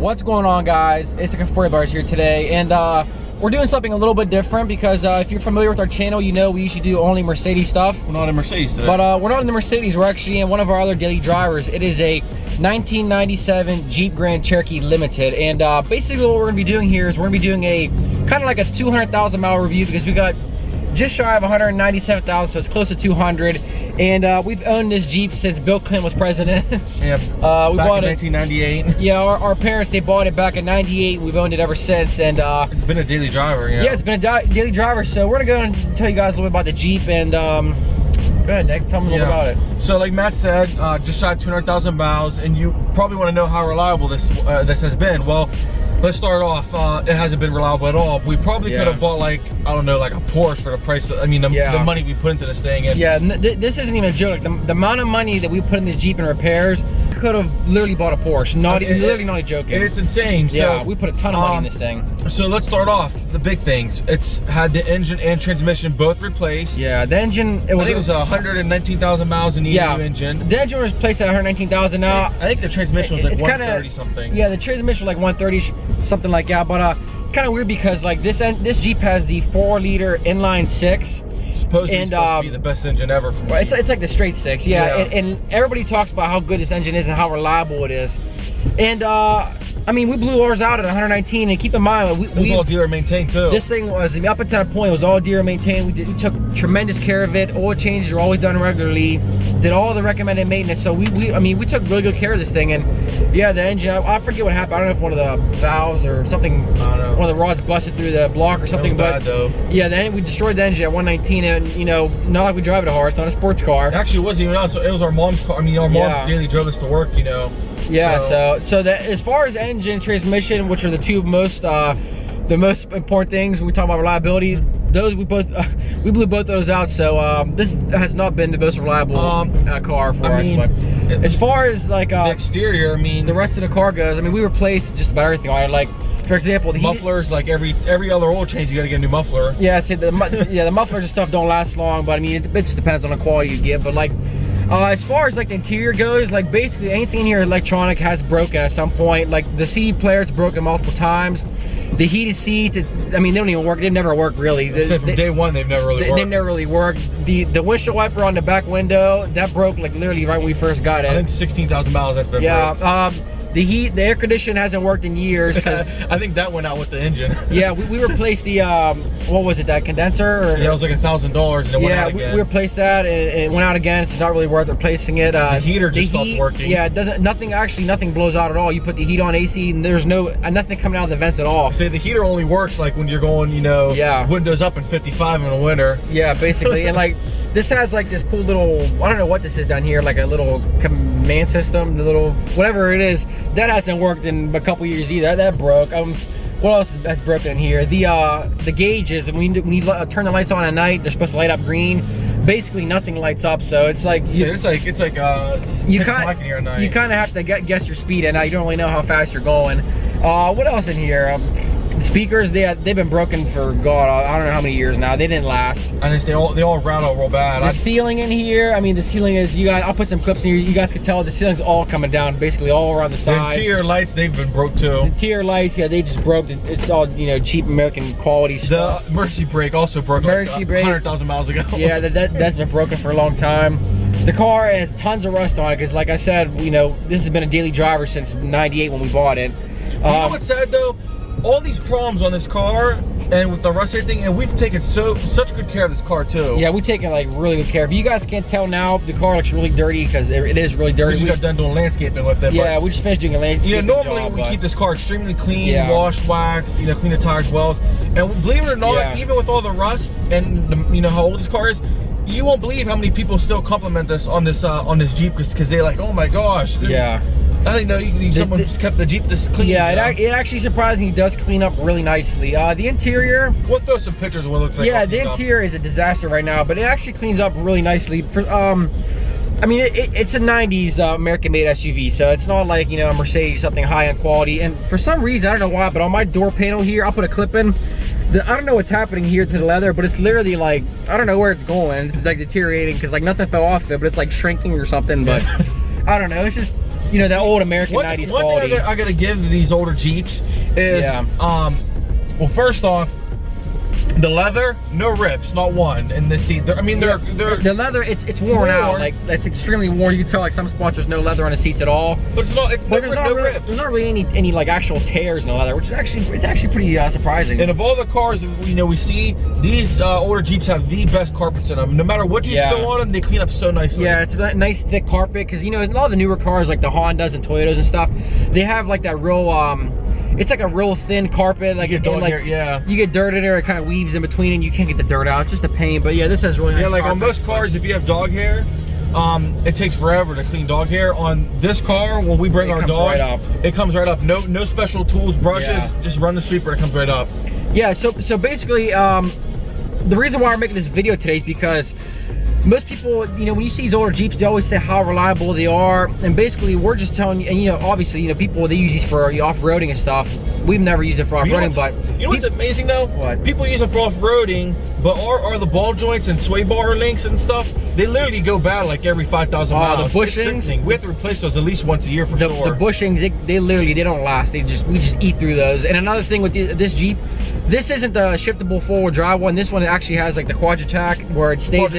What's going on, guys? It's the 40 Bars here today, and we're doing something a little bit different because if you're familiar with our channel, you know we usually do only Mercedes stuff. We're not in Mercedes today. But we're not in the Mercedes, we're actually in one of our other daily drivers. It is a 1997 Jeep Grand Cherokee Limited, and basically what we're gonna be doing here is we're gonna be doing a kind of like a 200,000 mile review because we got just shy of 197,000, so it's close to 200. And we've owned this Jeep since Bill Clinton was president. Yeah, we back bought in it 1998. Yeah, our parents, they bought it back in 98. We've owned it ever since. And it's been a daily driver. Yeah, it's been a daily driver. So we're gonna go and tell you guys a little bit about the Jeep. And go ahead, Nick, tell me a little about it. So like Matt said, just shy of 200,000 miles, and you probably want to know how reliable this has been. Well, let's start off. It hasn't been reliable at all. We probably could have bought, like, I don't know, like a Porsche for the price. I mean, the money we put into this thing. And this isn't even a joke. Like the amount of money that we put in this Jeep in repairs, we could have literally bought a Porsche. Literally not joking. And it's insane. Yeah, so, we put a ton of money in this thing. So let's start off the big things. It's had the engine and transmission both replaced. Yeah, the engine. I think it was 119,000 miles in the EU engine. The engine was replaced at 119,000 now. I think the transmission was like 130 something. Yeah, the transmission was like 130 something like that. But kind of weird because like this Jeep has the 4-liter inline 6. Supposedly it's supposed to be the best engine ever. It's like the straight 6, and everybody talks about how good this engine is and how reliable it is. And I mean, we blew ours out at 119, and keep in mind, we was all dealer maintained too. This thing was, up until that point, it was all dealer maintained. We took tremendous care of it. Oil changes are always done regularly. Did all the recommended maintenance. So I mean, we took really good care of this thing. And yeah, the engine, I forget what happened. I don't know if one of the valves or something, one of the rods busted through the block or something. But though. Yeah, then we destroyed the engine at 119, and you know, not like we drive it hard. It's not a sports car. It actually wasn't even us. It was our mom's car. I mean, our mom's daily drove us to work, you know. Yeah, so that as far as engine and transmission, which are the two most the most important things when we talk about reliability, those we blew both those out. So this has not been the most reliable car for us. But as far as like the exterior, I mean, the rest of the car goes, I mean, we replaced just about everything on it. Like, for example, the mufflers, like every other oil change, you got to get a new muffler. Yeah, see, the mufflers and stuff don't last long, but I mean, it just depends on the quality you get. But like, as far as like the interior goes, like basically anything in here electronic has broken at some point. Like the CD player's broken multiple times. The heated seats, I mean, they don't even work. They've never worked really. From day one, they've never really worked. They've never really worked. The windshield wiper on the back window, that broke like literally right when we first got it. I think 16,000 miles that's been broke. The air condition hasn't worked in years because I think that went out with the engine. Yeah, we replaced the what was it, that condenser? Or, yeah, it was like $1,000 and it went out again. We replaced that and it went out again, so it's not really worth replacing it. The heater just stopped working. Yeah, it doesn't. Nothing blows out at all. You put the heat on AC and there's nothing coming out of the vents at all. Say the heater only works like when you're going, you know, windows up in 55 in the winter. Yeah, basically, and like. This has like this cool little, I don't know what this is down here, like a little command system, the little, whatever it is. That hasn't worked in a couple years either. That broke. What else that's broken in here? The gauges, when you turn the lights on at night, they're supposed to light up green. Basically nothing lights up, so it's like you kind of have to guess your speed, and now you don't really know how fast you're going. What else in here? The speakers, they've been broken for God, I don't know how many years now. They didn't last. I think they all rattle real bad. The ceiling in here, I mean, the ceiling is, you guys, I'll put some clips in here. You guys can tell the ceiling's all coming down, basically all around the sides. The interior lights, they've been broke too. The interior lights, yeah, they just broke. It's all, you know, cheap American quality stuff. The emergency brake also broke like 100,000 miles ago. Yeah, that's been broken for a long time. The car has tons of rust on it because, like I said, you know, this has been a daily driver since '98 when we bought it. You know what's sad though? All these problems on this car and with the rust and everything, and we've taken such good care of this car too. Yeah, we've taken like really good care. If you guys can't tell now, the car looks really dirty because it is really dirty. We just got done doing landscaping with it. Yeah, we just finished doing a landscaping normally we keep this car extremely clean, wash, wax, you know, clean the tires, wells, and believe it or not, even with all the rust and you know how old this car is, you won't believe how many people still compliment us on this Jeep because they're like, oh my gosh. Yeah. I didn't know someone's kept the Jeep this clean. Yeah, it actually surprisingly does clean up really nicely. The interior. We'll throw some pictures of what it looks like. Yeah, the interior is a disaster right now, but it actually cleans up really nicely. I mean, it's a 90s American-made SUV, so it's not like, you know, a Mercedes, something high-end quality. And for some reason, I don't know why, but on my door panel here, I'll put a clip in. I don't know what's happening here to the leather, but it's literally like, I don't know where it's going. It's like deteriorating because like nothing fell off of it, but it's like shrinking or something. But I don't know. It's just you know, that old American 90s one quality. thing I gotta give to these older Jeeps is, well, first off, the leather, no rips, not one. And the seat, I mean, they're the leather, it's worn out. Like, it's extremely worn. You can tell, like, some spots there's no leather on the seats at all. But it's not. It's but there's not really any like actual tears in the leather, which is actually pretty surprising. And of all the cars, you know, we see these older Jeeps have the best carpets in them. No matter what you spill on them, they clean up so nicely. Yeah, it's that nice thick carpet, because you know, a lot of the newer cars like the Hondas and Toyotas and stuff, they have like that real it's like a real thin carpet, like, you get dirt in there, it kind of weaves in between and you can't get the dirt out. It's just a pain. But yeah, this has really nice like carpet. On most cars, if you have dog hair, it takes forever to clean dog hair. On this car, when we bring our dog, it comes right up. No special tools, brushes, just run the sweeper, it comes right up. Yeah, so basically, the reason why we're making this video today is because most people, you know, when you see these older Jeeps, they always say how reliable they are, and basically we're just telling you. And you know, obviously, you know, people, they use these for off-roading and stuff. We've never used it for off-roading, but you know what's amazing though? What? People use it for off-roading, but are the ball joints and sway bar links and stuff, they literally go bad like every 5,000 miles. The bushings, we have to replace those at least once a year for sure. The bushings, they literally, they don't last. We just eat through those. And another thing with this Jeep, this isn't the shiftable four-wheel drive one. This one actually has like the quadritac, where it stays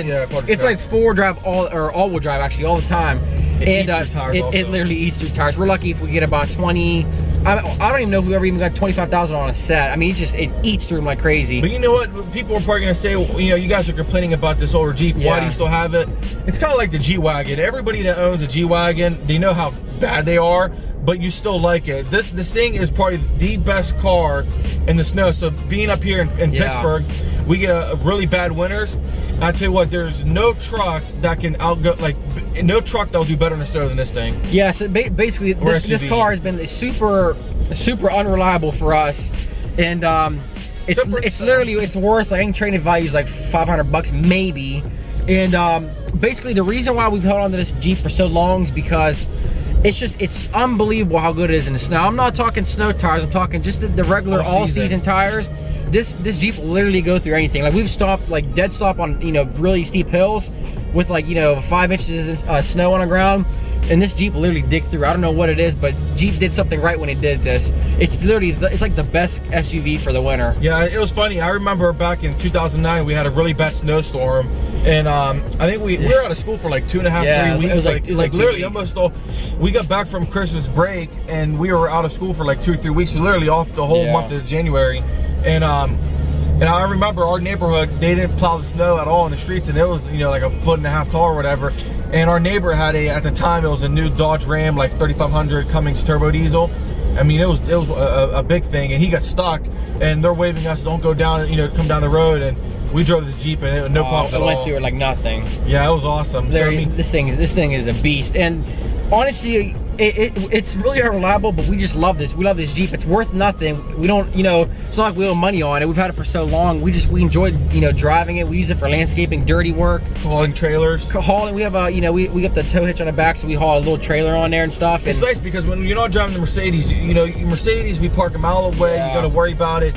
it's like four-wheel drive or all-wheel drive actually all the time. It literally eats through tires. We're lucky if we get about 20. I don't even know if we ever even got 25,000 on a set. I mean, it eats through them like crazy. But you know what? People are probably gonna say, well, you know, you guys are complaining about this older Jeep. Why do you still have it? It's kind of like the G-Wagon. Everybody that owns a G-Wagon, they know how bad they are, but you still like it. This thing is probably the best car in the snow. So being up here in Pittsburgh, we get really bad winters. I tell you what, there's no truck that can no truck that will do better in the snow than this thing. Yeah, so basically this car has been super unreliable for us, and it's literally, it's worth, I think trade-in value is like $500 maybe. And basically the reason why we've held on to this Jeep for so long is because it's unbelievable how good it is in the snow. I'm not talking snow tires, I'm talking just the regular all-season tires. This Jeep will literally go through anything. Like, we've stopped, like dead stop on, you know, really steep hills with, like, you know, 5 inches of snow on the ground, and this Jeep will literally dig through. I don't know what it is, but Jeep did something right when it did this. It's literally, it's like the best SUV for the winter. Yeah, it was funny. I remember back in 2009, we had a really bad snowstorm, and I think we were out of school for like 2.5, 3 weeks. It was like literally almost all. We got back from Christmas break, and we were out of school for like 2 or 3 weeks. So literally off the whole month of January. And I remember our neighborhood, they didn't plow the snow at all in the streets, and it was, you know, like 1.5 foot tall or whatever. And our neighbor had at the time, it was a new Dodge Ram, like 3500 Cummins turbo diesel. I mean, it was a big thing, and he got stuck, and they're waving us, don't go down, you know, come down the road, and we drove the Jeep, and it was no problem at all. It went through it like nothing. Yeah, it was awesome. So, I mean, this thing is a beast, and honestly, it's really unreliable, but we just love this. We love this Jeep. It's worth nothing. We don't, you know, it's not like we owe money on it. We've had it for so long. We enjoyed, you know, driving it. We use it for landscaping, dirty work, hauling trailers. We have a, you know, we got the tow hitch on the back, so we haul a little trailer on there and stuff. It's nice because when you're not driving the Mercedes, you know, Mercedes, we park a mile away. You got to worry about it.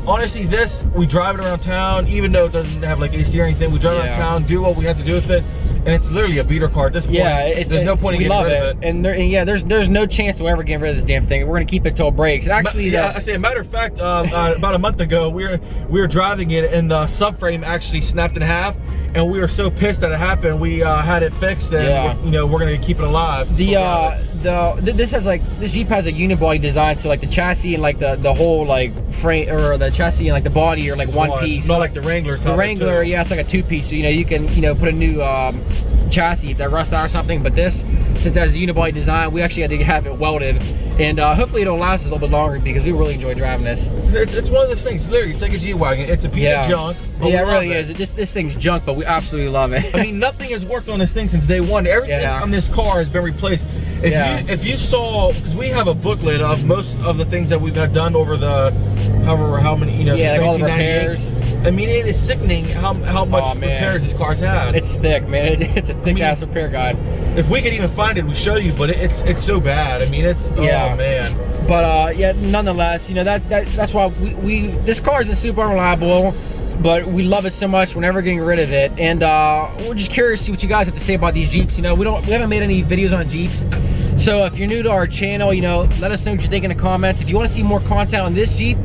Honestly, we drive it around town, even though it doesn't have like AC or anything. We drive around town, do what we have to do with it, and it's literally a beater car at this point. Yeah, there's no point in getting rid of it. And there's no chance we'll ever get rid of this damn thing. We're gonna keep it till it breaks. Actually, I say, a matter of fact, about a month ago, we were driving it, and the subframe actually snapped in half. And we were so pissed that it happened, we had it fixed, and you know, we're gonna keep it alive. This Jeep has a unibody design, so like the chassis and like the whole like frame, or the chassis and like the body are like one piece. Not like the Wranglers. The Wrangler, yeah, it's like a 2-piece. So you know, you can, you know, put a new chassis if that rust out or something. But this, since it has a unibody design, we actually had to have it welded, and hopefully it'll last us a little bit longer because we really enjoy driving this. It's one of those things. Literally, it's like a G-Wagon. It's a piece of junk. Yeah, it really is. This thing's junk, but we absolutely love it. I mean, nothing has worked on this thing since day one. Everything on this car has been replaced. If you saw, because we have a booklet of most of the things that we've had done over the how many, you know, like all the repairs. I mean, it is sickening how much repairs this car's had. It's thick, man. It's a thick ass repair guide. If we could even find it, we'd show you, but it's so bad. I mean, it's oh man. But yeah, nonetheless, you know, that's why this car isn't super unreliable, but we love it so much. We're never getting rid of it, and we're just curious to see what you guys have to say about these Jeeps. You know, we haven't made any videos on Jeeps So if you're new to our channel, you know, let us know what you think in the comments. If you want to see more content on this Jeep,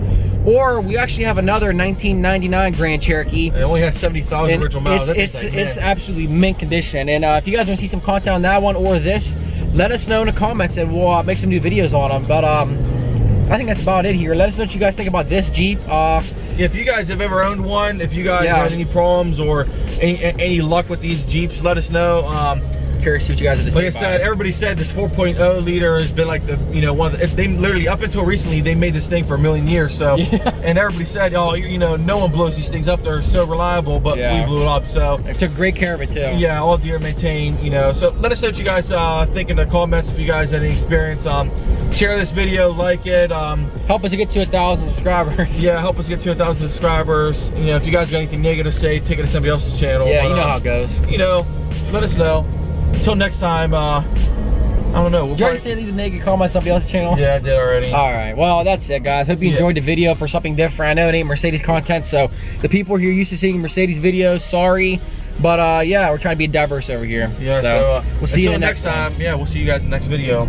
or we actually have another 1999 Grand Cherokee. It only has 70,000 original miles. It's absolutely mint condition. And if you guys want to see some content on that one or this, let us know in the comments and we'll make some new videos on them. But I think that's about it here. Let us know what you guys think about this Jeep. If you guys have ever owned one, if you guys have any problems or any luck with these Jeeps, let us know. Curious to see what you guys have to say. Like I said, everybody said this 4.0 liter has been like the, you know, one of the, they literally, up until recently, they made this thing for a million years. So, and everybody said, oh, you know, no one blows these things up. They're so reliable, but we blew it up. So I took great care of it too. Yeah, all deer maintained, you know. So let us know what you guys think in the comments if you guys had any experience. Share this video, like it. Help us to get to 1,000 subscribers. Yeah, help us get to 1,000 subscribers. You know, if you guys got anything negative to say, take it to somebody else's channel. Yeah, you know how it goes. You know, let us know. Until next time, I don't know. Did you already say leave a negative comment on somebody else's channel? Yeah, I did already. All right, well, that's it, guys. Hope you enjoyed the video for something different. I know it ain't Mercedes content, so the people here used to seeing Mercedes videos, sorry. But yeah, we're trying to be diverse over here. Yeah, so we'll see you in the next time. Yeah, we'll see you guys in the next video.